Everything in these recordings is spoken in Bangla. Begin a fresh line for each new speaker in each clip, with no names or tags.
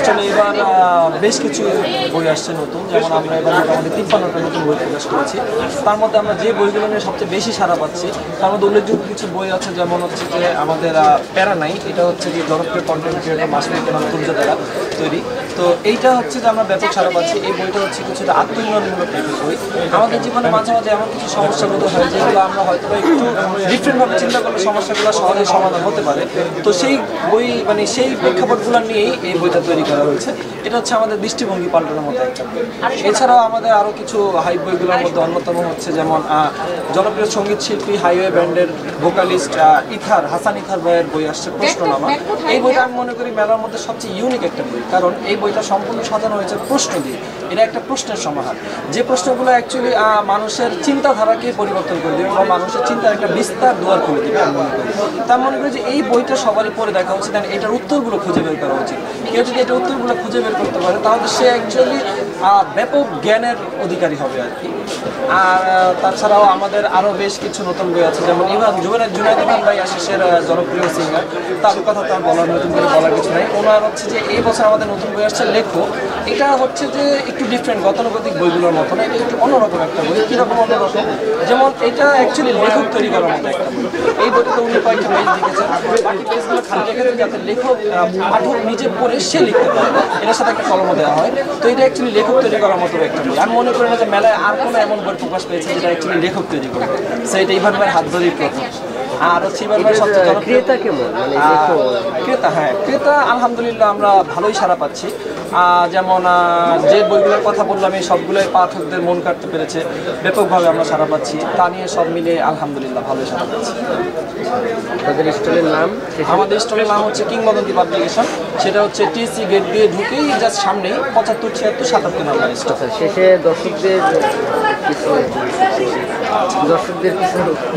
স্টলে এবার বেশ কিছু বই আসছে নতুন, যেমন আমরা এবার মোটামুটি 53টা নতুন বই প্রকাশ করেছি। তার মধ্যে আমরা যে বইগুলো নিয়ে সবচেয়ে বেশি সাড়া পাচ্ছি তার মধ্যে উল্লেখযোগ্য কিছু বই আছে, যেমন হচ্ছে যে আমাদের প্যারা নাই, এটা হচ্ছে যে জনপ্রিয় কন্টেন্ট ক্রিয়েটর মাসুদ তুর্য দ্বারা তৈরি। তো এইটা হচ্ছে যে আমরা ব্যাপক সাড়া পাচ্ছি। এই বইটা হচ্ছে কিছুটা আত্মউন্নয়নমূলক টাইপের বই। আমাদের জীবনে মাঝে মাঝে এমন কিছু সমস্যাগুলো হয় যেগুলো আমরা হয়তো একটু ডিফারেন্টভাবে চিন্তা করলে সমস্যাগুলো সহজে সমাধান হতে পারে। তো সেই বই মানে সেই প্রেক্ষাপটগুলো নিয়েই এই বইটা তৈরি করা হয়েছে। এটা হচ্ছে আমাদের দৃষ্টিভঙ্গি পাল্টানোর মতো একটা বই। এছাড়াও আমাদের আরও কিছু হাই বইগুলোর মধ্যে অন্যতম হচ্ছে যেমন জনপ্রিয় সঙ্গীত শিল্পী হাইওয়ে ব্যান্ডের ভোকালিস্ট হাসান ইথার ভাইয়ের বই আসছে প্রশ্ননামা। এই বইটা আমি মনে করি মেলার মধ্যে সবচেয়ে ইউনিক একটা বই, কারণ এই বইটা সম্পূর্ণ সাজানো হয়েছে প্রশ্ন দিয়ে। এটা একটা প্রশ্নের সমাহার, যে প্রশ্নগুলো অ্যাকচুয়ালি মানুষের চিন্তাধারাকে পরিবর্তন করে দেবে বা মানুষের চিন্তার একটা বিস্তার দুয়ার করে দেবে আমি মনে করি। তা মনে করি যে এই বইটা সবারই পড়ে দেখা উচিত, এটার উত্তরগুলো খুঁজে বের করা উচিত। কেউ যদি এটা উত্তরগুলো খুঁজে বের করতে পারে তাহলে সে অ্যাকচুয়ালি ব্যাপক জ্ঞানের অধিকারী হবে আর কি। আর তাছাড়াও আমাদের আরও বেশ কিছু নতুন বই আছে, যেমন জুনায়েদ ইমাম ভাই আশিসের জনপ্রিয় সিঙ্গার, তার কথা তো নতুন করে বলার কিছু নাই। ওনার হচ্ছে যে এই বছর আমাদের নতুন বই আসছে লেখো। এটা হচ্ছে যে একটু ডিফারেন্ট গতানুগতিক বইগুলোর মতো না, এটা একটু অন্যরকম একটা বই। কীরকম অন্যরকম, যেমন এটা অ্যাকচুয়ালি লেখক তৈরি করার মতো একটা বই। এই বইটাতে উনি কয়েকটা পেজ লিখেছেন, বাকি পেজগুলো খালি রেখেছেন যাতে লেখক পাঠক নিজে পড়ে সে লিখতে পারে, এটার সাথে একটা কলমও দেওয়া হয়। তো এটা অ্যাকচুয়ালি লেখক তৈরি করার মতো একটা বই। আমি মনে করি না যে মেলায় আর কোনো এমন বই প্রকাশ পেয়েছে যেটা অ্যাকচুয়ালি লেখক তৈরি করে। সেটা ইভান ভাইয়ের হাত ধরেই প্রথম। আর হচ্ছে ইভান ভাই সবচেয়ে
ক্রেতা কেমন,
ক্রেতা আলহামদুলিল্লাহ আমরা ভালোই সাড়া পাচ্ছি। যেমন যে বইগুলোর কথা বললাম এই সবগুলোই পাঠকদের মন কাটতে পেরেছে, ব্যাপকভাবে আমরা সাড়া পাচ্ছি। তা নিয়ে সব মিলে আলহামদুলিল্লাহ ভালোই সাড়া পাচ্ছি। আমাদের স্টলের নাম হচ্ছে কিংবদন্তি পাবলিকেশন। সেটা হচ্ছে টিসি গেট দিয়ে ঢুকেই জাস্ট সামনেই 75, 76, 77 নাম্বার স্টল।
শেষে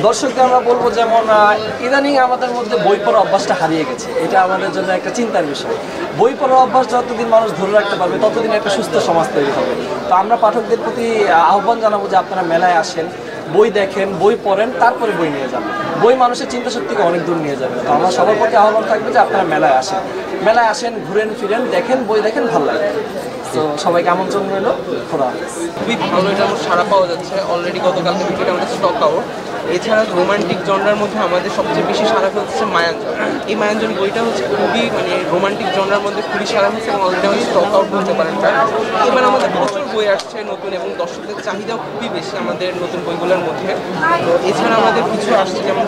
দর্শকদের আমরা বলবো, যেমন ইদানিং আমাদের মধ্যে বই পড়ার অভ্যাসটা হারিয়ে গেছে। এটা আমাদের জন্য একটা চিন্তার বিষয়। বই পড়ার অভ্যাস যতদিন মানুষ ধরে রাখতে পারবে ততদিন একটা সুস্থ সমাজ তৈরি হবে। তো আমরা পাঠকদের প্রতি আহ্বান জানাবো যে আপনারা মেলায় আসেন, বই দেখেন, বই পড়েন, তারপরে বই নিয়ে যাবেন। বই মানুষের চিন্তা শক্তিকে অনেক দূর নিয়ে যাবে। তো আমরা সবার প্রতি আহ্বান থাকবে যে আপনারা মেলায় আসেন, ঘুরেন ফিরেন, দেখেন, বই দেখেন, ভালো লাগে। তো সবাইকে আমন্ত্রণ রইল। খোদা হাফেজ।
খুবই ভালো এটা আমার সাড়া পাওয়া যাচ্ছে অলরেডি, গতকাল থেকে এটা আমাদের স্টক আউট। এছাড়া রোমান্টিক জনরার মধ্যে আমাদের সবচেয়ে বেশি সাড়া ফেলছে মায়াঞ্জন। এই মায়াঞ্জন বইটা হচ্ছে খুবই রোমান্টিক জনরার মধ্যে খুবই সাড়া ফেলছে এবং অলরেডি আমাদের স্টক আউট বলতে পারেন। এবার আমাদের প্রচুর বই আসছে নতুন এবং দর্শকদের চাহিদাও খুবই বেশি আমাদের নতুন বইগুলোর মধ্যে। তো এছাড়া আমাদের কিছু আসছে, যেমন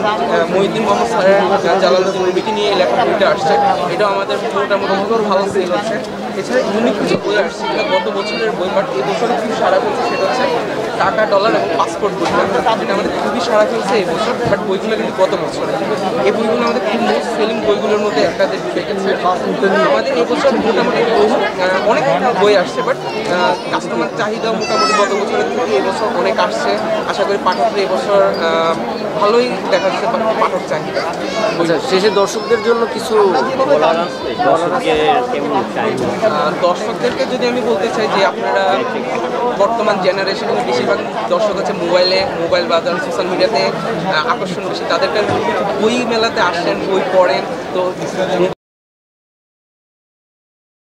মহিউদ্দিন মোহাম্মদ স্যারের জালালউদ্দিন রুবিকে নিয়ে লেখা বইটা আসছে, এটাও আমাদের মোটামুটি ভালো সেল হচ্ছে। এছাড়া ইউনিক কিছু বই আসছে যেটা গত বছরের বই, বাট এই বছরে খুবই সাড়া ফেলছে, সেটা হচ্ছে টাকা, ডলার এবং পাসপোর্ট বইটা, যেটা আমাদের খুবই সাড়া ফেলছে এই বছর। বাট বইগুলো কিন্তু গত বছরে, এই বইগুলো আমাদের খুব মোস্ট সেলিং বইগুলোর মধ্যে একটা ঢুকে গেছে। আমাদের এই বছর মোটামুটি অনেক বই আসছে, বাট কাস্টমার চাহিদা মোটামুটি গত বছরের থেকে এই বছর অনেক আসছে। আশা করি পাঠকরা এই বছর ভালোই দেখা যাচ্ছে পাঠক চাহিদা।
শেষে দর্শকদের জন্য কিছু
দর্শকদেরকে যদি আমি বলতে চাই যে আপনারা বর্তমান জেনারেশনের বেশিরভাগ দর্শক হচ্ছে মোবাইল বাজার, সোশ্যাল মিডিয়াতে আকর্ষণ বেশি। তাদেরকে বই মেলাতে আসেন, বই পড়েন। তো